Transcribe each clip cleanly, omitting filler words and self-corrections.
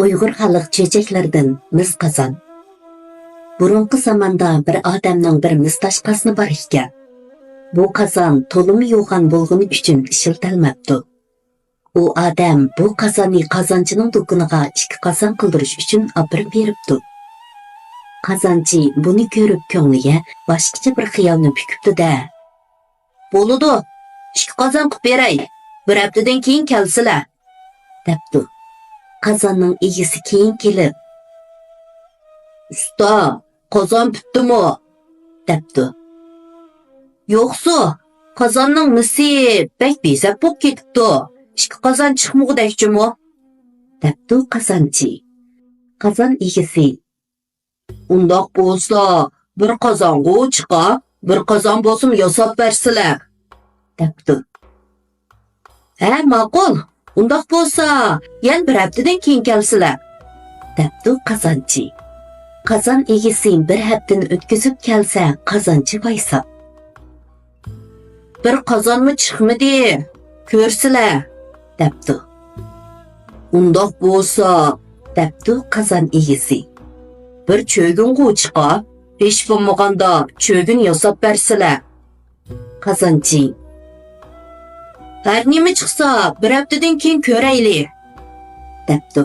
Uyg'ur xalq chechaklardan mis qozon. Burunqi zamonda bir odamning bir mis tashqasini bor ekan. Bu qozon to'limi yo'g'on bo'lgani uchun ishlatilmabdi. U odam bu qozonni qozonchining do'koniga 2 qozon qildirish uchun olib beribdi. Qozonchi buni ko'rib ko'ngliga boshqacha bir xiyolni pukibdi-da. "Bo'ladi, 2 qozon qilib beray. Bir haftadan keyin kelsizlar", debdi. Qozonning egisi keyin kelib, "Usta, qozon bitdimi?" debdi. "Yo'qsa, qozonning misi bek bezab bo'lib ketibdi. 2 qozon chiqmag'udakchimi?" debdi qozonchi. Qozon egisi, "Undoq bo'lsa, bir qozonga chiqa, bir qozon bo'lsin yasab bersizlar", debdi. "Ha, ma'qul. Undoq bo'lsa, yana bir haftadan keyin kelsizlar", debdi qozonchi. Qozon egisi bir haftani o'tkazib kelsa, qozonchi vaysab, "Bir qozonmi chiqmadi? Ko'rsizlar", debdi. "Undoq bo'lsa", debdi qozon egisi, "bir cho'gunga chiqa, hech bo'lmaganda cho'gun yasab bersizlar". Qozonchi, "Har nima chiqsa, bir haftadan keyin ko'rayli", debdi.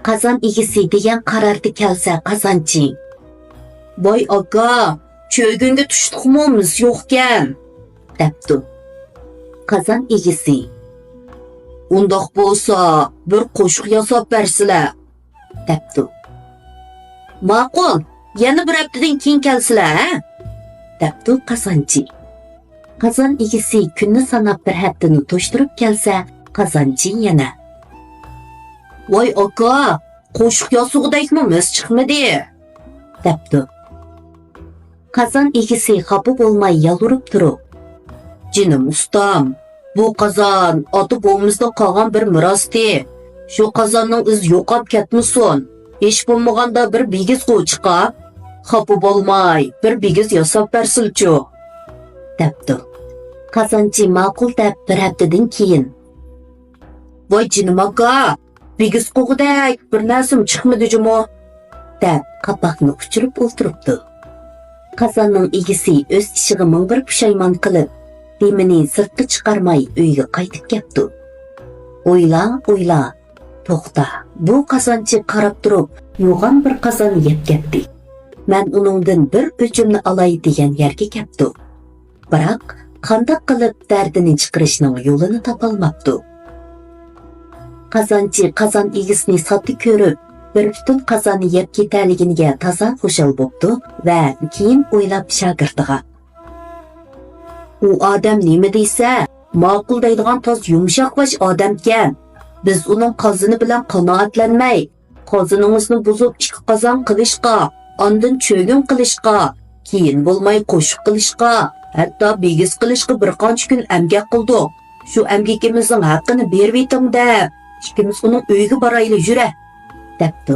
Qozon egisi degan qarorga kelsa, qozonchi, "Voy aka, cho'gunga tushdiqmimiz yo'qkan", debdi. Qozon egisi, "Undoq bo'lsa, bir qo'shiq yasab bersizlar", debdi. "Ma'qul, yana bir haftadan keyin kelsizlar", ha?" debdi qozonchi. Qozon egisi kunni sanab bir haftani to'shtirib kelsa, qozonchi yana, "Voy aka, qo'shiq yasug'idakmi mis chiqmadi?" debdi. Qozon egisi xafa bo'lmay yalvurib turib, "Jinim ustam, bu qozon ota bobomizdan qolgan bir merosdi. Shu qozonning izi yo'qolib ketmasin. Hech bo'lmaganda bir bigiz qo'chiqa, xafa bo'lmay bir bigiz yasab bersilchu", debdi. Qozonchi ma'qul deb bir haftadan keyin, "Voy jinim aka, bigiz qo'g'dak bir narsim chiqmadi jimo", deb qapoqni uchirib o'tiribdi. Qozonning egisi o'z ishiga ming bir pushaymon qilib, demini sirtga chiqarmay uyga qaytib ketdi. O'yla, to'xta, bu qozonchi qarab turib, yo'g'on bir qozon yeb ketdi. Men uningdan bir o'chimni olay degan yerga ketdi. Biroq qanday qilib dardini chiqarishning yo'lini topolmabdi. Qozonchi qozon egisini sotdi ko'rib, bir butun qozonni yeb ketarligiga toza xushal bo'pti va keyin o'ylab shogirdiga, "U odam nima deysa, ma'qul deydigan toz yumshoq bosh odamkan. Biz uning qozoni bilan qanoatlanmay, qozonimizni buzib 2 qozon qilishqa, ondan cho'gun qilishqa, keyin bo'lmay qo'shiq qilishqa, hatto bigiz qilishqa bir qancha kun amgak qildik. Shu amgakimizning haqqini berib eting deb, ikkimiz uning uyiga borayli yura", debdi.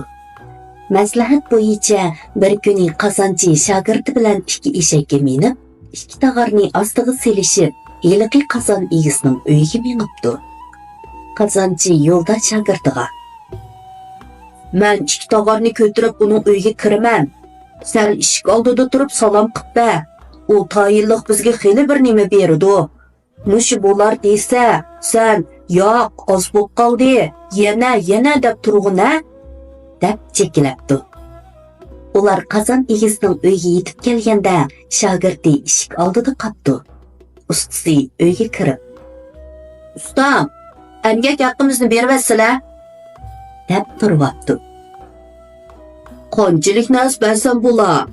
Maslahat bo'yicha bir kuni qozonchi shogirdi bilan 2 eshakka minib, 2 tog'orni ostiga selishib, heliqi qozon egisining uyiga minibdi. Qozonchi yo'lda shogirdiga, "Men 2 tog'orni ko'tarib uning uyiga kiraman. Sen eshik oldida turib salom qilib ber. U tayinliq bizga xeli bir nima berdi. Mushi bo'lar desa, sen yo'q, oz bo'lib qoldi, yana deb turg'una", deb chekilabdi. Ular qozon egisining uyiga yetib kelganda, shogirdi eshik oldida qoldi. Ustasi uyga kirib, "Ustam, amgak haqqimizni beribsizlar?" deb turibdi. "Qanchalik nas bersam bo'lar?"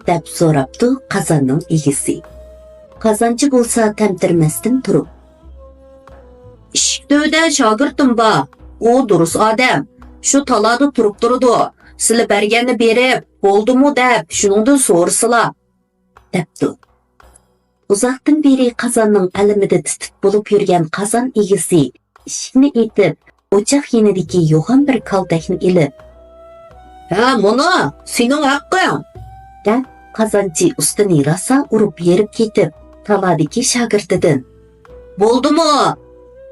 deb so'rabdi qozonning egisi. Qozonchi bo'lsa tamtirmasdan turib, "Eshikda shogirdim bor. U durust odam. Shu talada turib turdi. Sizlar berganni berib, bo'ldimi deb shuningdan so'rasizlar", debdi. Uzoqdan beri qozonning alamida titib bo'lib yurgan qozon egisi eshikni etib, o'choq yonidagi yo'g'on bir kaltakni ilib, "Ha, mana sening haqqing", deb qozonchi ustini rosa urib yerib ketib, taladagi shogirdidan, "Bo'ldimi?"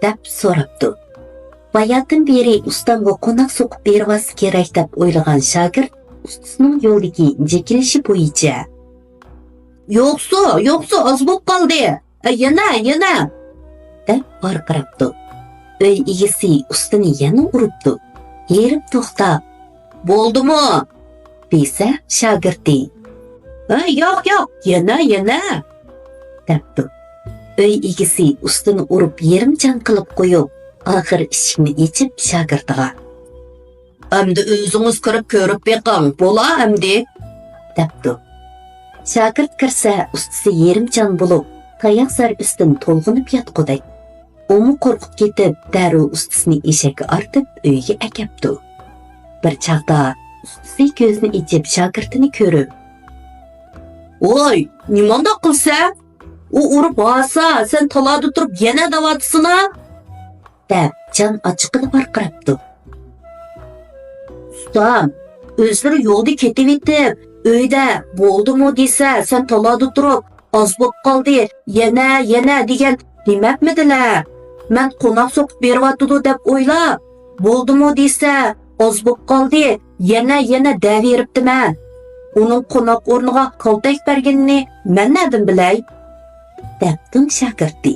deb so'rabdi. Vay hayatdan beri ustamga konak sokup berivasi kerak deb o'ylagan shogird ustasining yo'ldagi jekilishi bo'yicha yo'qsa oz bo'lib qoldi. Yana deb varqirabdi. Uy egasi ustini yana uribdi. Yerib to'xtab, bo'ldimi? desa shogirdi. Yo'q, yana debdi. Uy egasi ustini urib yerimchan qilib qo'yib, oxir eshikni ochib shogirdiga "Endi o'zingiz kirib ko'rib beqing, bo'la endi" debdi. Shogird kirsa, ustisi yerimchan bo'lib, tayoq zarbisidan to'lg'inib yotqudak. Umu qo'rqib ketib, darrov ustisini eshakka ortib uyga akapdi. Bir chaqda ustisi ko'zni ichib shogirdini ko'rib, "Voy, nimanda qilsa? U urib olsa, sen talada turib yana davotisina?" deb jon ochiqida varqirabdi. "Ustam, o'zlari yo'lda ketib etib, uyda bo'ldimi desa, sen talada turib, oz bo'lib qoldi, yana degan demabmidilar? Men qo'noq so'qib beryotdi deb o'ylab, bo'ldimi desa, oz bo'lib qoldi, yana daveribdiman. Uning qo'noq o'rniga kaltak berganini men nadim bilay?" debdi shogirdi.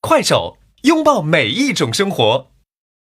快手，拥抱每一种生活。